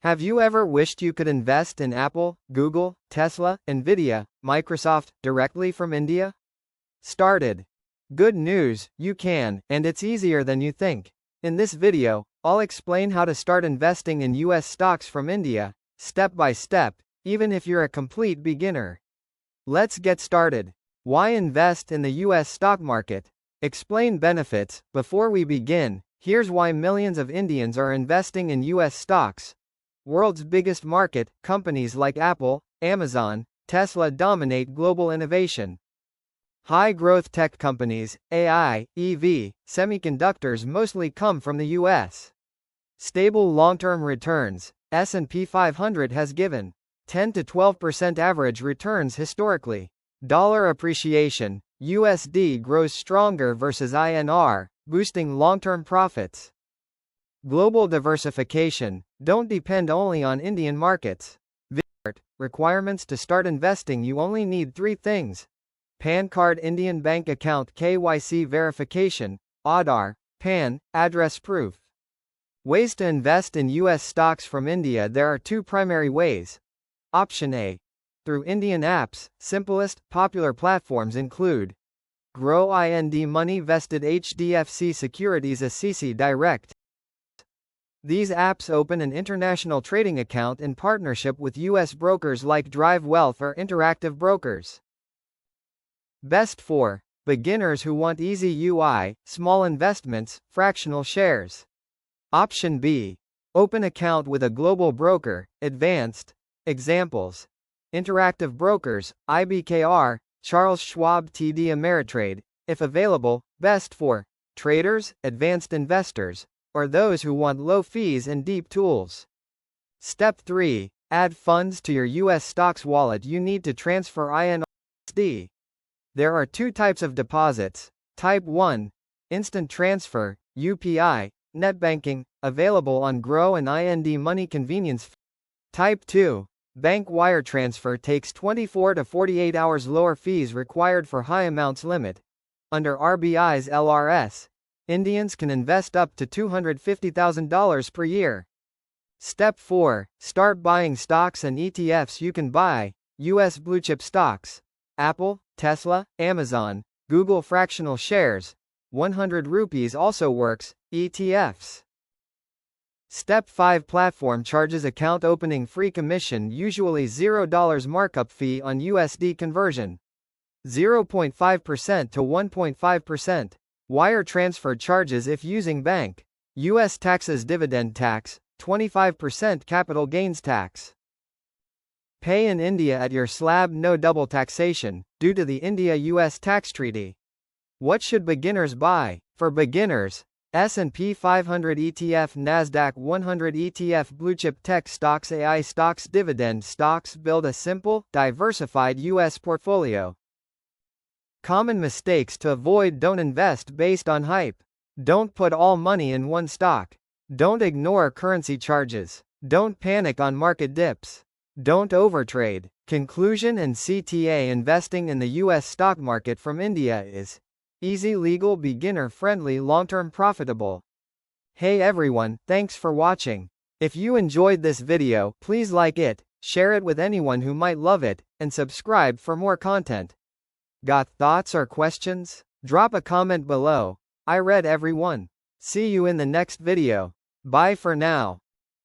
Have you ever wished you could invest in Apple, Google, Tesla, Nvidia, Microsoft directly from India? Started. Good news, you can, and it's easier than you think. In this video, I'll explain how to start investing in US stocks from India, step by step, even if you're a complete beginner. Let's get started. Why invest in the US stock market? Explain benefits. Before we begin, here's why millions of Indians are investing in US stocks. World's biggest market, companies like Apple, Amazon, Tesla dominate global innovation. High-growth tech companies, AI, EV, semiconductors mostly come from the US. Stable long-term returns. S&P 500 has given 10 to 12% average returns historically. Dollar appreciation. USD grows stronger versus INR, boosting long-term profits. Global diversification. Don't depend only on Indian markets. Requirements to start investing. You only need 3 things. PAN card, Indian bank account, KYC verification, Aadhaar, PAN, address proof. Ways to invest in US stocks from India. There are 2 primary ways. Option A. Through Indian apps. Simplest, popular platforms include Grow IND Money Vested HDFC Securities ACC Direct. These apps open an international trading account in partnership with US brokers like Drive Wealth or Interactive Brokers. Best for beginners who want easy UI, small investments, fractional shares. Option B. Open account with a global broker, advanced. Examples. Interactive Brokers, IBKR, Charles Schwab TD Ameritrade, if available, best for traders, advanced investors, or those who want low fees and deep tools. Step 3. Add funds to your US stocks wallet. You need to transfer INR. There are 2 types of deposits. Type 1. Instant transfer, UPI, net banking, available on Grow and IND Money convenience. Type 2. Bank wire transfer takes 24 to 48 hours. Lower fees required for high amounts limit. Under RBI's LRS, Indians can invest up to $250,000 per year. Step 4. Start buying stocks and ETFs. You can buy US blue-chip stocks, Apple, Tesla, Amazon, Google fractional shares, 100 rupees also works, ETFs. Step 5. Platform charges. Account opening free, commission usually $0 markup fee on USD conversion. 0.5% to 1.5%. Wire transfer charges if using bank. US taxes. Dividend tax, 25% capital gains tax. Pay in India at your slab. No double taxation, due to the India-US tax treaty. What should beginners buy? For beginners, S&P 500 ETF, NASDAQ 100 ETF, blue-chip tech stocks, AI stocks, dividend stocks. Build a simple, diversified US portfolio. Common mistakes to avoid. Don't invest based on hype. Don't put all money in one stock. Don't ignore currency charges. Don't panic on market dips. Don't overtrade. Conclusion and CTA. Investing in the US stock market from India is easy, legal, beginner-friendly, long-term profitable. Hey everyone, thanks for watching. If you enjoyed this video, please like it, share it with anyone who might love it, and subscribe for more content. Got thoughts or questions? Drop a comment below. I read every one. See you in the next video. Bye for now.